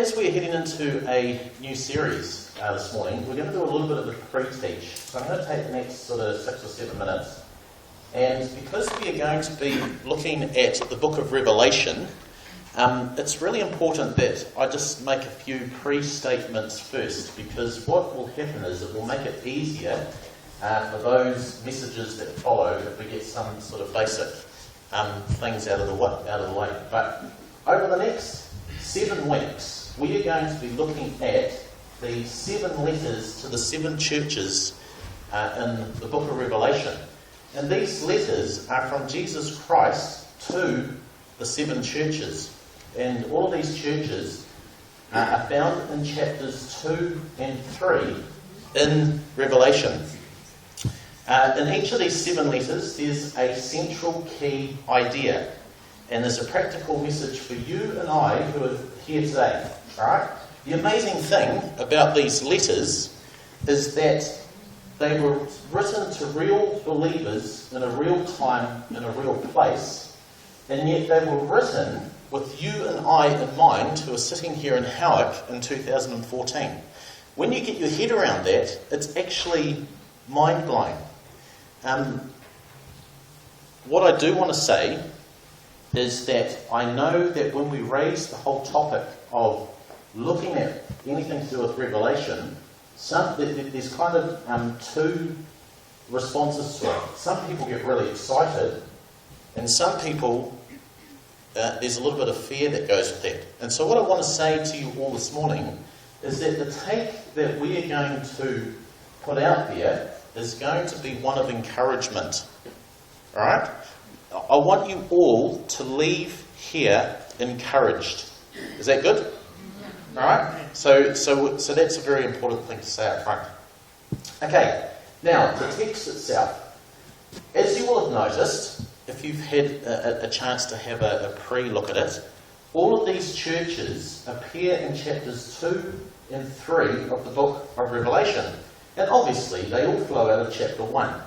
as we're heading into a new series this morning, we're going to do a little bit of a pre-teach. So I'm going to take the next sort of 6 or 7 minutes. And because we are going to be looking at the book of Revelation, it's really important that I just make a few pre-statements first, because what will happen is it will make it easier for those messages that follow if we get some sort of basic things out of the way. But over the next 7 weeks, we are going to be looking at the 7 letters to the 7 churches in the book of Revelation. And these letters are from Jesus Christ to the 7 churches. And all of these churches are found in chapters 2 and 3 in Revelation. In each of these 7 letters, there's a central key idea. And there's a practical message for you and I who are here today. Alright? The amazing thing about these letters is that they were written to real believers in a real time, in a real place, and yet they were written with you and I in mind who are sitting here in Howick in 2014. When you get your head around that, it's actually mind-blowing. What I do want to say is that I know that when we raise the whole topic of looking at anything to do with Revelation, there's kind of 2 responses to it. Some people get really excited, and some people, there's a little bit of fear that goes with that. And so what I want to say to you all this morning is that the take that we are going to put out there is going to be one of encouragement. Alright? I want you all to leave here encouraged. Is that good? Alright? So that's a very important thing to say up front. Okay, now the text itself. As you will have noticed, if you've had a chance to have a pre-look at it, all of these churches appear in chapters 2 and 3 of the book of Revelation. And obviously they all flow out of chapter 1.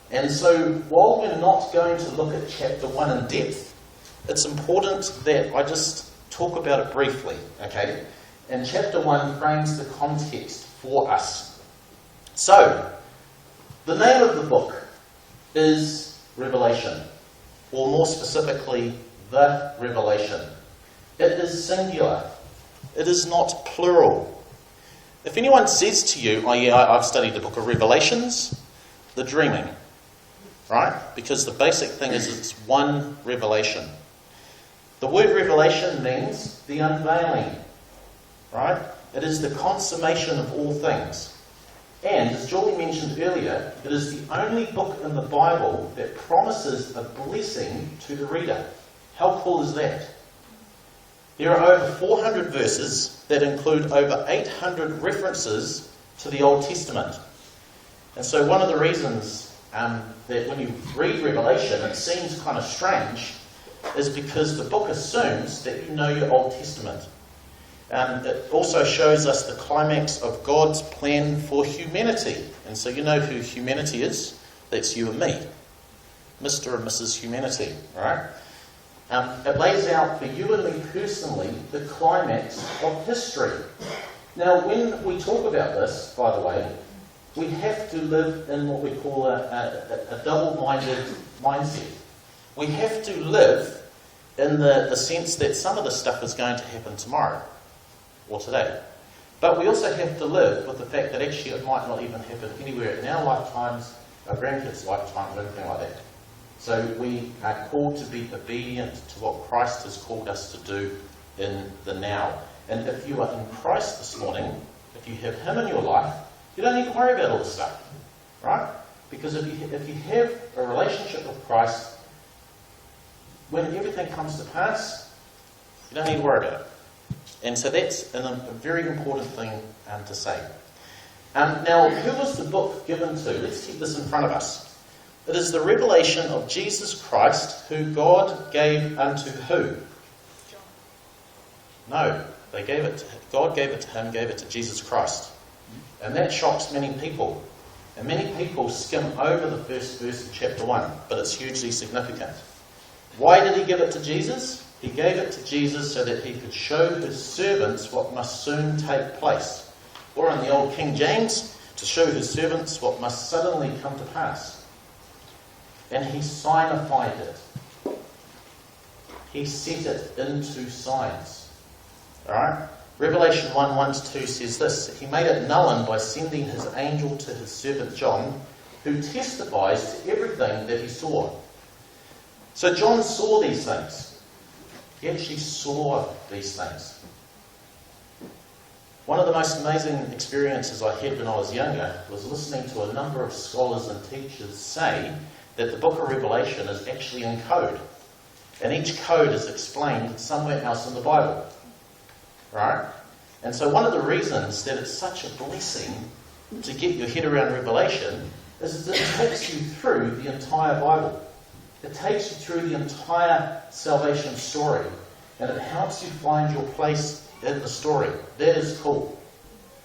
And so while we're not going to look at chapter 1 in depth, it's important that I just talk about it briefly, okay? And chapter 1 frames the context for us. So, the name of the book is Revelation, or more specifically, the Revelation. It is singular. It is not plural. If anyone says to you, oh yeah, I've studied the book of Revelations, they're dreaming. Right? Because the basic thing is it's one revelation. The word revelation means the unveiling. Right? It is the consummation of all things. And, as Julie mentioned earlier, it is the only book in the Bible that promises a blessing to the reader. How cool is that? There are over 400 verses that include over 800 references to the Old Testament. And so one of the reasons that when you read Revelation it seems kind of strange is because the book assumes that you know your Old Testament. It also shows us the climax of God's plan for humanity. And so you know who humanity is? That's you and me. Mr. and Mrs. Humanity, right? It lays out for you and me personally the climax of history. Now, when we talk about this, by the way, we have to live in what we call a double-minded mindset. We have to live in the sense that some of the stuff is going to happen tomorrow or today. But we also have to live with the fact that actually it might not even happen anywhere in our lifetimes, our grandkids' lifetimes, or anything like that. So we are called to be obedient to what Christ has called us to do in the now. And if you are in Christ this morning, if you have Him in your life, you don't need to worry about all this stuff, right? Because if you have a relationship with Christ, when everything comes to pass, you don't need to worry about it. And so that's a very important thing to say. Now, who was the book given to? Let's keep this in front of us. It is the revelation of Jesus Christ, who God gave unto who? No, God gave it to him, gave it to Jesus Christ. And that shocks many people. And many people skim over the first verse of chapter 1, but it's hugely significant. Why did he give it to Jesus? He gave it to Jesus so that he could show his servants what must soon take place. Or in the old King James, to show his servants what must suddenly come to pass. And he signified it. He set it into signs. Alright? Revelation 1:1-2 says this: He made it known by sending his angel to his servant John, who testifies to everything that he saw. So John saw these things. He actually saw these things. One of the most amazing experiences I had when I was younger was listening to a number of scholars and teachers say that the book of Revelation is actually in code. And each code is explained somewhere else in the Bible. Right? And so one of the reasons that it's such a blessing to get your head around Revelation is that it takes you through the entire Bible. It takes you through the entire salvation story, and it helps you find your place in the story. That is cool.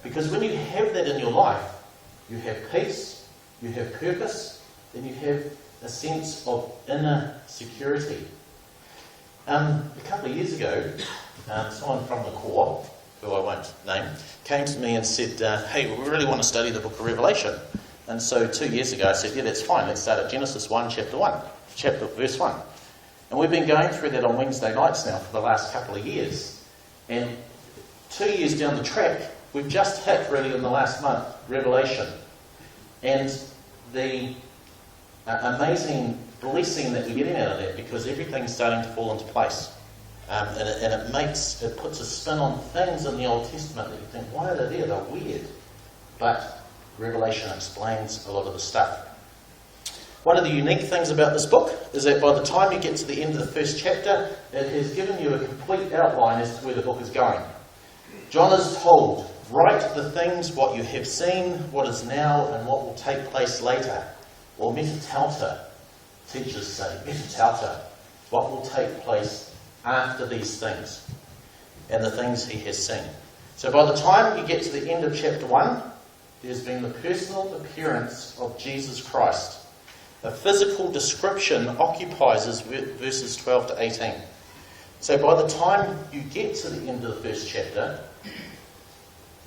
Because when you have that in your life, you have peace, you have purpose, and you have a sense of inner security. A couple of years ago, someone from the Corps, who I won't name, came to me and said, hey, we really want to study the book of Revelation. And so 2 years ago I said, yeah, that's fine, let's start at Genesis 1, verse 1. And we've been going through that on Wednesday nights now for the last couple of years. And 2 years down the track, we've just hit, really in the last month, Revelation. And the amazing blessing that we're getting out of that, because everything's starting to fall into place. And it puts a spin on things in the Old Testament that you think, why are they there? They're weird. But Revelation explains a lot of the stuff. One of the unique things about this book is that by the time you get to the end of the first chapter, it has given you a complete outline as to where the book is going. John is told, write the things, what you have seen, what is now, and what will take place later. Or metatauta, teachers say, metatauta, what will take place after these things, and the things he has seen. So by the time you get to the end of chapter 1, there's been the personal appearance of Jesus Christ. A physical description occupies verses 12 to 18. So by the time you get to the end of the first chapter,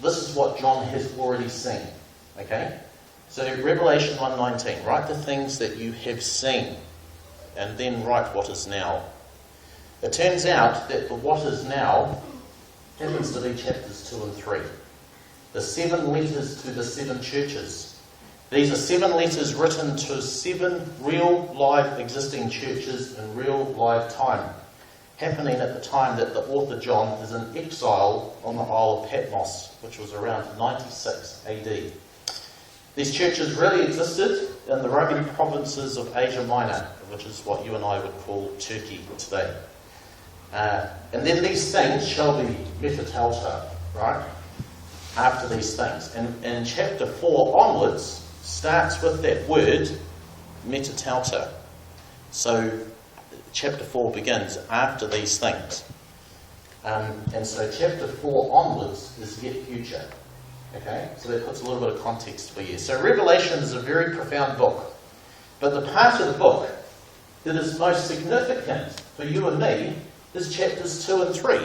this is what John has already seen. Okay? So Revelation 1:19, write the things that you have seen, and then write what is now. It turns out that the what is now happens to be chapters 2 and 3. The 7 letters to the 7 churches. These are 7 letters written to 7 real, live, existing churches in real, live time, happening at the time that the author John is in exile on the Isle of Patmos, which was around 96 AD. These churches really existed in the Roman provinces of Asia Minor, which is what you and I would call Turkey today. And then these things shall be metatauta, right? After these things. And chapter 4 onwards starts with that word, metatauta. So chapter 4 begins after these things. And so chapter 4 onwards is yet future. Okay? So that puts a little bit of context for you. So Revelation is a very profound book. But the part of the book that is most significant for you and me is chapters 2 and 3.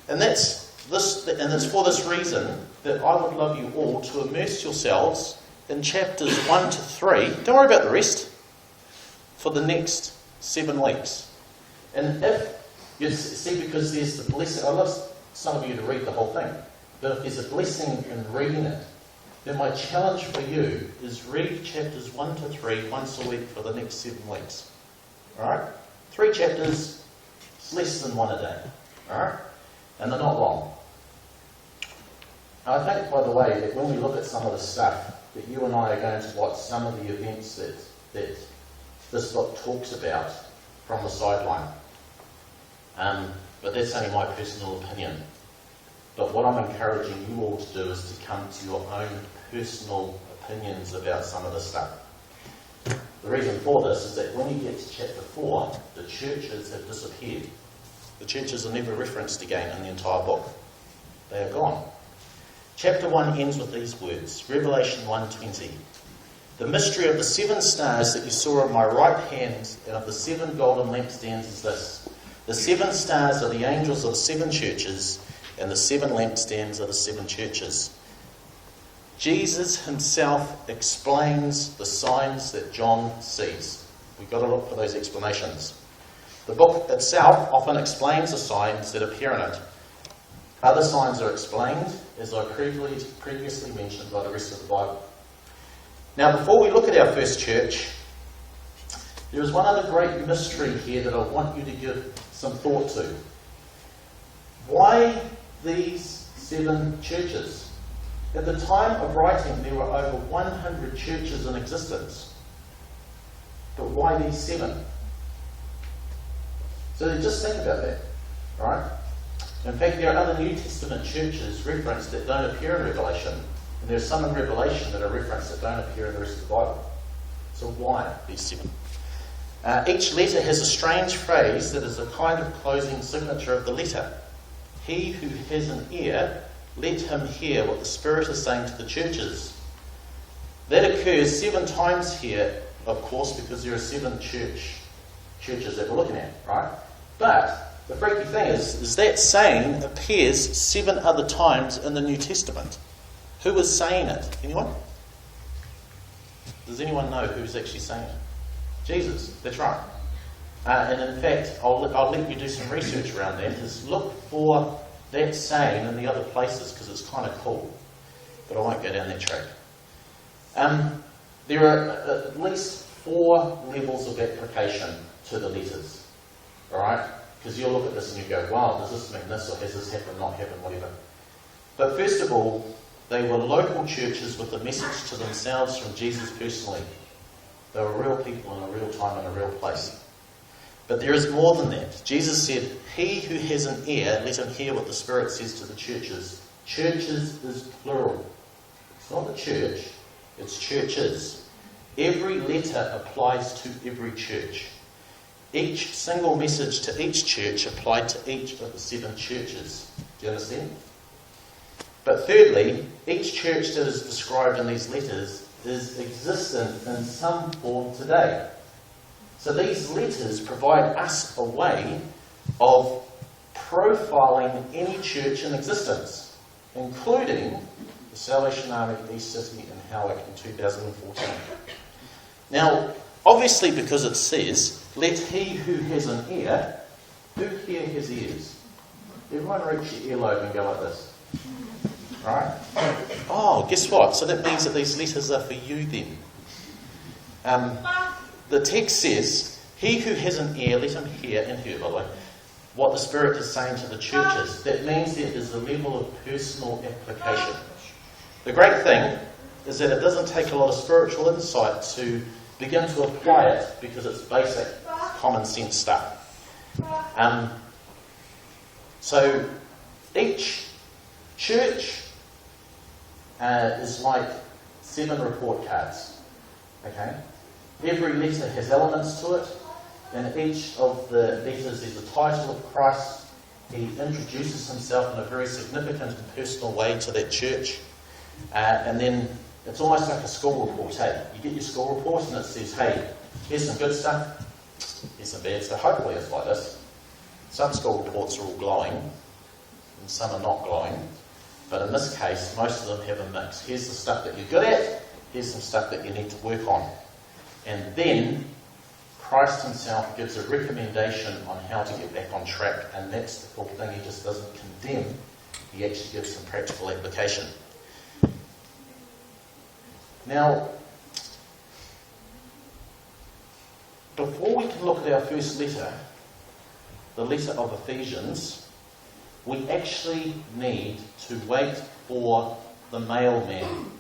And it's for this reason that I would love you all to immerse yourselves in chapters 1 to 3. Don't worry about the rest. For the next 7 weeks. And if you see, because there's the blessing, I love some of you to read the whole thing, but if there's a blessing in reading it, then my challenge for you is read chapters 1 to 3 once a week for the next 7 weeks. Alright? 3 chapters, it's less than 1 a day. Alright? And they're not long. I think, by the way, that when we look at some of the stuff, that you and I are going to watch some of the events that this book talks about from the sideline. But that's only my personal opinion. But what I'm encouraging you all to do is to come to your own personal opinions about some of this stuff. The reason for this is that when you get to chapter 4, the churches have disappeared. The churches are never referenced again in the entire book. They are gone. Chapter 1 ends with these words, Revelation 1:20. The mystery of the 7 stars that you saw in my right hand and of the 7 golden lampstands is this. The 7 stars are the angels of the 7 churches, and the 7 lampstands are the 7 churches. Jesus himself explains the signs that John sees. We've got to look for those explanations. The book itself often explains the signs that appear in it. Other signs are explained, as I previously mentioned, by the rest of the Bible. Now, before we look at our first church, there is one other great mystery here that I want you to give some thought to. Why these 7 churches? At the time of writing, there were over 100 churches in existence. But why these 7? So just think about that, right? In fact, there are other New Testament churches referenced that don't appear in Revelation, and there are some in Revelation that are referenced that don't appear in the rest of the Bible. So why these 7? Each letter has a strange phrase that is a kind of closing signature of the letter. He who has an ear, let him hear what the Spirit is saying to the churches. That occurs 7 times here, of course, because there are 7 churches that we're looking at, right? But the freaky thing is that saying appears 7 other times in the New Testament. Who is saying it? Anyone? Does anyone know who's actually saying it? Jesus, that's right. And in fact, I'll let you do some research around that. Is look for that saying in the other places because it's kind of cool. But I won't go down that track. There are at least 4 levels of application to the letters. Alright? Because you'll look at this and you go, wow, does this mean this or has this happened, not happened, whatever. But first of all, they were local churches with a message to themselves from Jesus personally. They were real people in a real time and a real place. But there is more than that. Jesus said, he who has an ear, let him hear what the Spirit says to the churches. Churches is plural. It's not the church, it's churches. Every letter applies to every church. Each single message to each church applied to each of the 7 churches. Do you understand? But thirdly, each church that is described in these letters is existent in some form today. So these letters provide us a way of profiling any church in existence, including the Salvation Army, East City and Howick in 2014. Now, obviously because it says, let he who has an ear, who here has ears? Everyone reach your earlobe and go like this. Right? Oh, guess what? So that means that these letters are for you then. The text says, he who has an ear, let him hear, and hear, by the way, what the Spirit is saying to the churches. That means there is a level of personal application. The great thing is that it doesn't take a lot of spiritual insight to begin to apply it because it's basic, common sense stuff. So each church is like 7 report cards. Okay? Every letter has elements to it. In each of the letters there's a title of Christ. He introduces himself in a very significant and personal way to that church. And then it's almost like a school report, hey? You get your school report and it says, hey, here's some good stuff, here's some bad stuff. Hopefully it's like this. Some school reports are all glowing and some are not glowing. But in this case, most of them have a mix. Here's the stuff that you're good at, here's some stuff that you need to work on. And then Christ himself gives a recommendation on how to get back on track, and that's the cool thing. He just doesn't condemn, he actually gives some practical application. Now, before we can look at our first letter, the letter of Ephesians, we actually need to wait for the mailman.